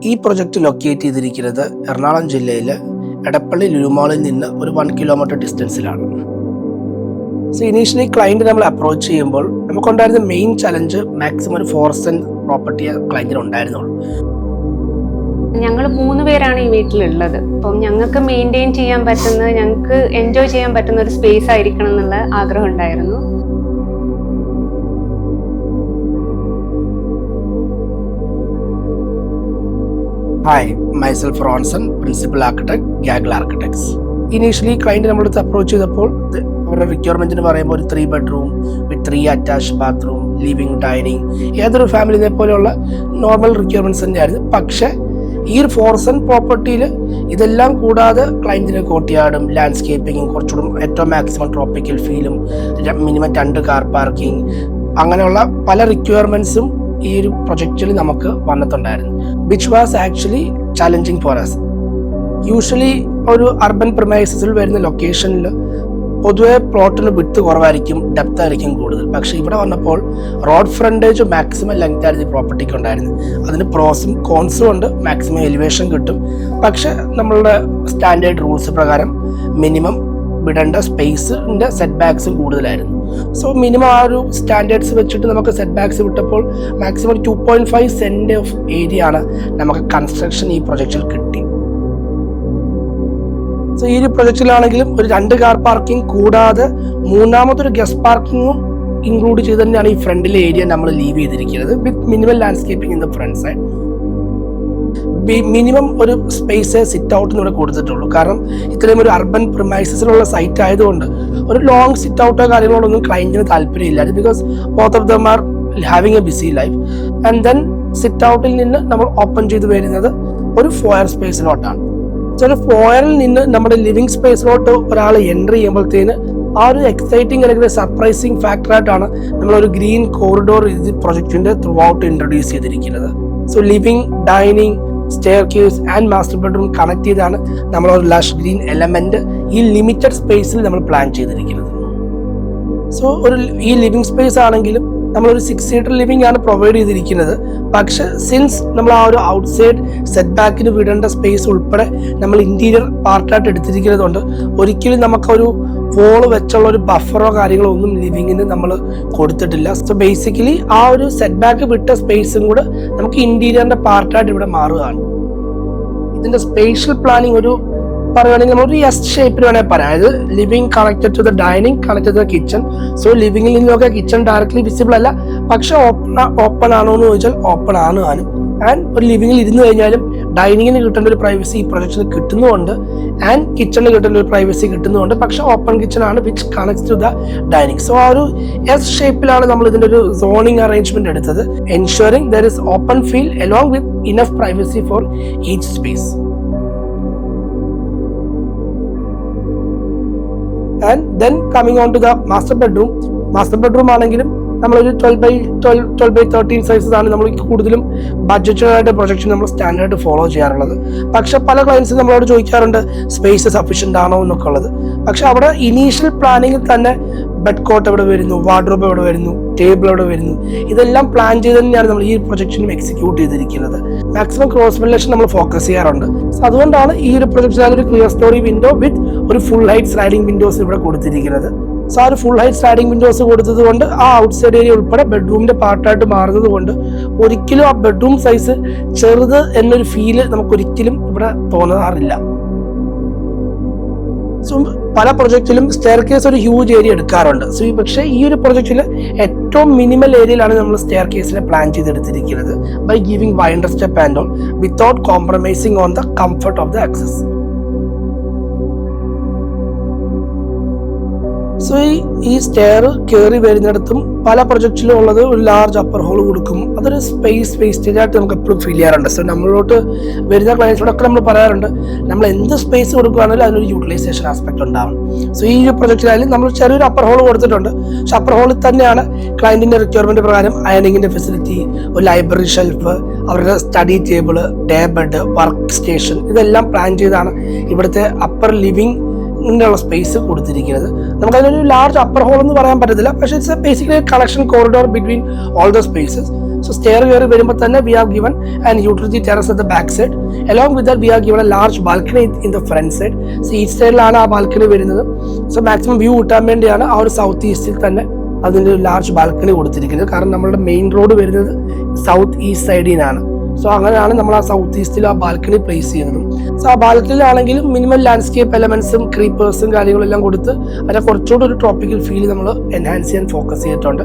ഈ project locate ചെയ്തിരിക്കുന്നത് എറണാകുളം ജില്ലയിലെ എടപ്പള്ളി ലുലുമാളിൽ നിന്ന് ഒരു 1 കിലോമീറ്റർ ഡിസ്റ്റൻസിലാണ്. സോ ഇനീഷ്യലി ക്ലയൻറ്റ് നമ്മൾ അപ്രോച്ച് ചെയ്യുമ്പോൾ നമുക്കുണ്ടായിരുന്ന മെയിൻ ചലഞ്ച് മാക്സിമം ഒരു 4 സെന്റ് പ്രോപ്പർട്ടി ക്ലയൻറ്റിന് ഉണ്ടായിരുന്നുള്ളൂ. ഞങ്ങൾ 3 പേരാണ് ഈ വീട്ടിലുള്ളത്. അപ്പം ഞങ്ങൾക്ക് മെയിൻറ്റെയിൻ ചെയ്യാൻ പറ്റുന്ന, ഞങ്ങൾക്ക് എൻജോയ് ചെയ്യാൻ പറ്റുന്ന ഒരു സ്പേസ് ആയിരിക്കണം എന്നുള്ള ആഗ്രഹം ഉണ്ടായിരുന്നു. Hi, myself Ronson, principal architect, gaggle architects. Initially client നമ്മളടുത്ത് അപ്രോച്ച് ചെയ്തപ്പോൾ അവരുടെ റിക്വയർമെൻറ്റിന് പറയുമ്പോൾ ഒരു 3 bedroom വിത്ത് 3 അറ്റാച്ച്ഡ് ബാത്റൂം, ലിവിങ്, ഡൈനിങ്, ഏതൊരു ഫാമിലിനെ പോലെയുള്ള നോർമൽ റിക്വയർമെൻറ്റ്സ് തന്നെയായിരുന്നു. പക്ഷേ ഈ ഒരു 4 സെന്റ് പ്രോപ്പർട്ടിയിൽ ഇതെല്ലാം കൂടാതെ ക്ലയൻറ്റിന് കോർട്ട്യാർഡും ലാൻഡ്സ്കേപ്പിങ്ങും കുറച്ചുകൂടി ഏറ്റവും മാക്സിമം ട്രോപ്പിക്കൽ ഫീലും മിനിമം 2 കാർ പാർക്കിംഗ് അങ്ങനെയുള്ള പല റിക്വയർമെൻറ്റ്സും ഈ ഒരു പ്രൊജക്റ്റിൽ നമുക്ക് വന്നിട്ടുണ്ടായിരുന്നു, which was actually challenging for us. Usually ഒരു അർബൻ പ്രിമൈസസിൽ വരുന്ന ലൊക്കേഷനിൽ പൊതുവെ പ്ലോട്ടിന് വിട്ട് കുറവായിരിക്കും, ഡെപ്ത് ആയിരിക്കും കൂടുതൽ. പക്ഷേ ഇവിടെ വന്നപ്പോൾ റോഡ് ഫ്രണ്ടേജ് മാക്സിമം ലെങ്ത് ആയിരുന്നു ഈ പ്രോപ്പർട്ടിക്ക് ഉണ്ടായിരുന്നു. അതിന് പ്രോസും കോൺസും ഉണ്ട്. മാക്സിമം എലിവേഷൻ കിട്ടും. പക്ഷെ നമ്മളുടെ സ്റ്റാൻഡേർഡ് റൂൾസ് പ്രകാരം മിനിമം വിടേണ്ട സ്പേസിൻ്റെ സെറ്റ് ബാക്സ് കൂടുതലായിരുന്നു. സോ മിനിമം ആ ഒരു സ്റ്റാൻഡേർഡ്സ് വെച്ചിട്ട് നമുക്ക് സെറ്റ് ബാക്സ് വിട്ടപ്പോൾ മാക്സിമം 2.5 സെന്റ് ഓഫ് ഏരിയ ആണ് നമുക്ക് കൺസ്ട്രക്ഷൻ ഈ പ്രൊജക്റ്റിൽ കിട്ടി. സോ ഈ ഒരു പ്രൊജക്റ്റിലാണെങ്കിലും ഒരു 2 കാർ പാർക്കിംഗ് കൂടാതെ മൂന്നാമതൊരു ഗസ്റ്റ് പാർക്കിങ്ങും ഇൻക്ലൂഡ് ചെയ്ത് തന്നെയാണ് ഈ ഫ്രണ്ടിലെ ഏരിയ നമ്മൾ ലീവ് ചെയ്തിരിക്കുന്നത്, with minimum landscaping in the front side. Minimum ഒരു സ്പേസ് സിറ്റ് ഔട്ടിന് ഇവിടെ കൊടുത്തിട്ടുള്ളൂ. കാരണം ഇത്രയും ഒരു അർബൻ പ്രിമൈസസിലുള്ള സൈറ്റ് ആയതുകൊണ്ട് ഒരു ലോങ് സിറ്റ് ഔട്ടോ കാര്യങ്ങളോടൊന്നും ക്ലയൻറ്റിന് താല്പര്യമില്ല. Because both of them are having A B C life. And then sit ഔട്ടിൽ നിന്ന് നമ്മൾ ഓപ്പൺ ചെയ്ത് വരുന്നത് ഒരു ഫോയർ സ്പേസിലോട്ടാണ്. സോ ഒരു ഫോയറിൽ നിന്ന് നമ്മുടെ ലിവിങ് സ്പേസിലോട്ട് ഒരാൾ എൻട്രി ചെയ്യുമ്പോഴത്തേന് ആ ഒരു എക്സൈറ്റിംഗ് അല്ലെങ്കിൽ സർപ്രൈസിങ് ഫാക്ടറായിട്ടാണ് നമ്മളൊരു ഗ്രീൻ കോറിഡോർ ഇത് പ്രൊജക്റ്റിന്റെ ത്രൂ ഔട്ട് ഇൻട്രൊഡ്യൂസ് ചെയ്തിരിക്കുന്നത്. So living, dining, stair case and master bedroom connect ചെയ്താണ് നമ്മളൊരു ലഷ് ഗ്രീൻ എലമെന്റ് ഈ ലിമിറ്റഡ് സ്പേസിൽ നമ്മൾ പ്ലാൻ ചെയ്തിരിക്കുന്നത്. സോ ഈ ലിവിങ് സ്പേസ് ആണെങ്കിലും നമ്മളൊരു 6 സീറ്റർ ലിവിംഗ് ആണ് പ്രൊവൈഡ് ചെയ്തിരിക്കുന്നത്. പക്ഷെ സിൻസ് നമ്മൾ ആ ഒരു ഔട്ട് സൈഡ് സെറ്റ് ബാക്കിന് വിടേണ്ട സ്പേസ് ഉൾപ്പെടെ നമ്മൾ ഇന്റീരിയർ പാർട്ടായിട്ട് എടുത്തിരിക്കുന്നത് കൊണ്ട് ഒരിക്കലും നമുക്കൊരു വോള് വെച്ചുള്ള ഒരു ബഫറോ കാര്യങ്ങളോ ഒന്നും ലിവിങ്ങിന് നമ്മൾ കൊടുത്തിട്ടില്ല. സോ ബേസിക്കലി ആ ഒരു സെറ്റ് ബാക്ക് വിട്ട സ്പേസും കൂടെ നമുക്ക് ഇന്റീരിയറിന്റെ പാർട്ടായിട്ട് ഇവിടെ മാറുകയാണ്. ഇതിന്റെ സ്പേഷ്യൽ പ്ലാനിങ് ഒരു പറയുകയാണെങ്കിൽ നമ്മളൊരു എസ് ഷേപ്പിൽ വേണമെങ്കിൽ പറയാം. അതായത് living connected to the dining, connected to the kitchen. So ലിവിംഗിൽ നിന്നൊക്കെ കിച്ചൺ ഡയറക്ട്ലി വിസിബിൾ അല്ല, പക്ഷെ ഓപ്പൺ ആണോ എന്ന് ചോദിച്ചാൽ ഓപ്പൺ ആണ് താനും. ആൻഡ് ഒരു ലിവിംഗിൽ ഇരുന്ന് കഴിഞ്ഞാലും ഡൈനിങ്ങിന് കിട്ടേണ്ട ഒരു പ്രൈവസി ഈ പ്രൊജക്റ്റിന് കിട്ടുന്നുണ്ട്, ആൻഡ് കിച്ചണിന് കിട്ടേണ്ട ഒരു പ്രൈവസി കിട്ടുന്നുണ്ട്. പക്ഷെ ഓപ്പൺ കിച്ചൺ ആണ് which connects to the dining. So ആ ഒരു എസ് ഷേപ്പിലാണ് നമ്മൾ ഇതിന്റെ ഒരു സോണിങ് അറേഞ്ച്മെന്റ് എടുത്തത്, ensuring there is open feel along with enough privacy for each space. And then coming on to the master bedroom ആണെങ്കിലും നമ്മളൊരു 12x13 സൈസസ് ആണ് നമ്മൾ കൂടുതലും ബഡ്ജറ്റായിട്ട് പ്രൊജക്ഷൻ നമ്മൾ സ്റ്റാൻഡേർഡ് ഫോളോ ചെയ്യാറുള്ളത്. പക്ഷെ പല ക്ലയൻസും നമ്മളോട് ചോദിക്കാറുണ്ട് സ്പേസ് സഫീഷ്യൻ്റ് ആണോ എന്നൊക്കെ ഉള്ളത്. പക്ഷെ അവിടെ ഇനീഷ്യൽ പ്ലാനിങ്ങിൽ തന്നെ ബെഡ് കോട്ട് എവിടെ വരുന്നു, വാർഡ്രോബ് എവിടെ വരുന്നു, ടേബിൾ എവിടെ വരുന്നു, ഇതെല്ലാം പ്ലാൻ ചെയ്ത് തന്നെയാണ് നമ്മൾ ഈ പ്രൊജക്ഷനും എക്സിക്യൂട്ട് ചെയ്തിരിക്കുന്നത്. മാക്സിമം ക്രോസ് വെന്റിലേഷൻ നമ്മൾ ഫോക്കസ് ചെയ്യാറുണ്ട്. സോ അതുകൊണ്ടാണ് ഈ ഒരു പ്രൊജക്റ്റിൽ ഒരു ക്ലിയർ സ്റ്റോറി വിൻഡോ വിത്ത് ഒരു ഫുൾ ഹൈറ്റ് സ്ലൈഡിംഗ് വിൻഡോസ് ഇവിടെ കൊടുത്തിരിക്കുന്നത്. സോ ആ ഒരു ഫുൾ ഹൈറ്റ് സ്ലൈഡിംഗ് വിൻഡോസ് കൊടുത്തത് കൊണ്ട് ആ ഔട്ട് സൈഡ് ഏരിയ ഉൾപ്പെടെ ബെഡ്റൂമിന്റെ പാർട്ടായിട്ട് മാറുന്നത് കൊണ്ട് ഒരിക്കലും ആ ബെഡ്റൂം സൈസ് ചെറുത് എന്നൊരു ഫീല് നമുക്കൊരിക്കലും ഇവിടെ തോന്നാറില്ല. സോ പല പ്രൊജക്റ്റിലും സ്റ്റെയർ കേസ് ഒരു ഹ്യൂജ് ഏരിയ എടുക്കാറുണ്ട്. സോ പക്ഷേ ഈ ഒരു പ്രൊജക്റ്റിൽ ഏറ്റവും മിനിമൽ ഏരിയയിലാണ് നമ്മൾ സ്റ്റെയർ കേസിനെ പ്ലാൻ ചെയ്തെടുത്തിരിക്കുന്നത്, by giving winder step and all without compromising on the comfort of the access. So ഈ സ്റ്റെയർ കയറി വരുന്നിടത്തും പല പ്രൊജക്റ്റിലും ഉള്ളത് ഒരു ലാർജ് അപ്പർ ഹോൾ കൊടുക്കും. അതൊരു സ്പേസ് വേസ്റ്റേജ് ആയിട്ട് നമുക്ക് എപ്പോഴും ഫീൽ ചെയ്യാറുണ്ട്. സോ നമ്മളോട്ട് വരുന്ന ക്ലയൻസിനോടൊക്കെ നമ്മൾ പറയാറുണ്ട് നമ്മൾ എന്ത് സ്പേസ് കൊടുക്കുകയാണെങ്കിലും അതിനൊരു യൂട്ടിലൈസേഷൻ ആസ്പെക്ട് ഉണ്ടാവും. സോ ഈ ഒരു പ്രൊജക്റ്റിലായാലും നമ്മൾ ചെറിയൊരു അപ്പർ ഹോൾ കൊടുത്തിട്ടുണ്ട്. പക്ഷെ അപ്പർ ഹോളിൽ തന്നെയാണ് ക്ലയന്റിന്റെ റിക്വയർമെന്റ് പ്രകാരം അയണിങ്ങിന്റെ ഫെസിലിറ്റി, ഒരു ലൈബ്രറി ഷെൽഫ്, അവരുടെ study table, day bed, work station, ഇതെല്ലാം പ്ലാൻ ചെയ്താണ് ഇവിടുത്തെ അപ്പർ ലിവിംഗ് ഉള്ള സ്പേസ് കൊടുത്തിരിക്കുന്നത്. നമുക്കതിനൊരു ലാർജ് അപ്പർ ഹോൾ എന്ന് പറയാൻ പറ്റത്തില്ല, പക്ഷേ it's basically connection corridor between all the spaces. So stair കയറി വരുമ്പോൾ തന്നെ we have given an utility terrace at the back side. Along with that we have given a large balcony in the front side. So east സൈഡിലാണ് ആ balcony വരുന്നത്. So maximum view കിട്ടാൻ വേണ്ടിയാണ് ആ ഒരു സൗത്ത് ഈസ്റ്റിൽ തന്നെ അതിൻ്റെ ഒരു ലാർജ് ബാൽക്കണി കൊടുത്തിരിക്കുന്നത്. കാരണം നമ്മളുടെ മെയിൻ റോഡ് വരുന്നത് സൗത്ത് ഈസ്റ്റ് സൈഡിൽ നിന്നാണ്. സോ അങ്ങനെയാണ് നമ്മൾ ആ സൗത്ത് ഈസ്റ്റിൽ ആ ബാൽക്കണി പ്ലേസ് ചെയ്യുന്നത്. സോ ആ ബാൽക്കണിയിലാണെങ്കിലും മിനിമം ലാൻഡ്സ്കേപ്പ് എലമെന്റ്സും ക്രീപ്പേഴ്സും കാര്യങ്ങളെല്ലാം കൊടുത്ത് അതിനെ കുറച്ചുകൂടി ഒരു ട്രോപ്പിക്കൽ ഫീൽ നമ്മൾ എൻഹാൻസ് ചെയ്യാൻ ഫോക്കസ് ചെയ്തിട്ടുണ്ട്.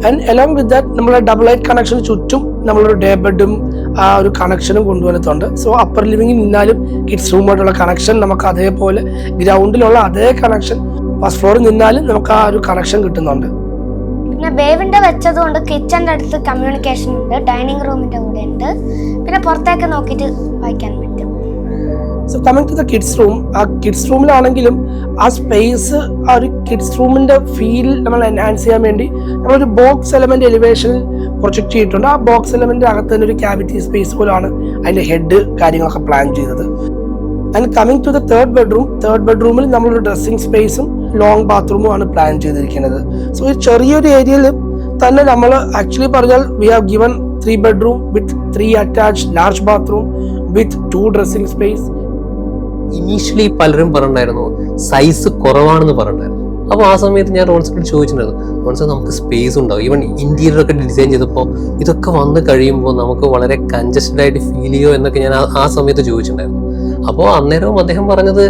ആൻഡ് അലോങ് വിത്ത് ദാറ്റ് നമ്മുടെ ഡബിൾ ലൈറ്റ് കണക്ഷന് ചുറ്റും നമ്മളൊരു ഡേ ബെഡും ആ ഒരു കണക്ഷനും കൊണ്ടുവന്നിട്ടുണ്ട്. സോ അപ്പർ ലിവിങ്ങിൽ നിന്നാലും കിഡ്സ് റൂമായിട്ടുള്ള കണക്ഷൻ നമുക്ക് അതേപോലെ ഗ്രൗണ്ടിലുള്ള അതേ കണക്ഷൻ ഫസ്റ്റ് ഫ്ലോറിൽ നിന്നാലും നമുക്ക് ആ ഒരു കണക്ഷൻ കിട്ടുന്നുണ്ട്. പിന്നെ ബേ വിൻഡോ വെച്ചതുകൊണ്ട് കിച്ചൻ്റെ അടുത്ത് കമ്മ്യൂണിക്കേഷൻ ഉണ്ട്, ഡൈനിങ് റൂമിൻ്റെ കൂടെ ഉണ്ട്, പിന്നെ പുറത്തേക്ക് നോക്കിയിട്ട് വായിക്കാൻ പറ്റും. So coming to the kids room, ആ കിഡ്സ് റൂമിലാണെങ്കിലും ആ സ്പേസ് ആ ഒരു കിഡ്സ് റൂമിൻ്റെ ഫീൽ നമ്മൾ എൻഹാൻസ് ചെയ്യാൻ വേണ്ടി നമ്മളൊരു ബോക്സ് എലമെന്റ് എലിവേഷനിൽ പ്രൊജക്ട് ചെയ്തിട്ടുണ്ട്. ആ ബോക്സ് എലമെന്റിന്റെ അകത്ത് തന്നെ ഒരു ക്യാവിറ്റി സ്പേസ് പോലാണ് അതിന്റെ ഹെഡ് കാര്യങ്ങളൊക്കെ പ്ലാൻ ചെയ്തത്. And coming to the third ബെഡ്റൂമിൽ നമ്മളൊരു ഡ്രസ്സിംഗ് സ്പേസും ലോങ് ബാത്റൂമും ആണ് പ്ലാൻ ചെയ്തിരിക്കുന്നത്. സോ ഈ ചെറിയൊരു ഏരിയയിൽ തന്നെ നമ്മൾ ആക്ച്വലി പറഞ്ഞാൽ we have given 3 bedroom with 3 attached large bathroom with 2 dressing space. Initially പലരും പറഞ്ഞിട്ടുണ്ടായിരുന്നു സൈസ് കുറവാണെന്ന് പറഞ്ഞിട്ടുണ്ടായിരുന്നു. അപ്പോൾ ആ സമയത്ത് ഞാൻ റോൺസിനോട് ചോദിച്ചിട്ടുണ്ടായിരുന്നു, റോൺസ് നമുക്ക് സ്പേസ് ഉണ്ടാവും, ഈവൻ ഇന്റീരിയർ ഒക്കെ ഡിസൈൻ ചെയ്തപ്പോൾ ഇതൊക്കെ വന്ന് കഴിയുമ്പോൾ നമുക്ക് വളരെ കൺജസ്റ്റഡ് ആയിട്ട് ഫീൽ ചെയ്യുമോ എന്നൊക്കെ ഞാൻ ആ സമയത്ത് ചോദിച്ചിട്ടുണ്ടായിരുന്നു. അപ്പോൾ അന്നേരവും അദ്ദേഹം പറഞ്ഞത്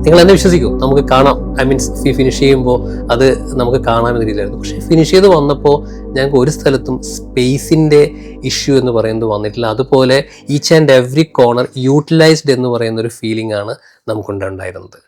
നിങ്ങൾ എന്നെ വിശ്വസിക്കും, നമുക്ക് കാണാം, ഐ മീൻസ് ഫിനിഷ് ചെയ്യുമ്പോൾ അത് നമുക്ക് കാണാമെന്ന രീതിയിലായിരുന്നു. പക്ഷേ ഫിനിഷ് ചെയ്ത് വന്നപ്പോൾ ഞങ്ങൾക്ക് ഒരു സ്ഥലത്തും സ്പേസിൻ്റെ ഇഷ്യൂ എന്ന് പറയുന്നത് വന്നിട്ടില്ല. അതുപോലെ each and every corner utilised എന്ന് പറയുന്ന ഒരു ഫീലിംഗ് ആണ് നമുക്കുണ്ടായിരുന്നത്.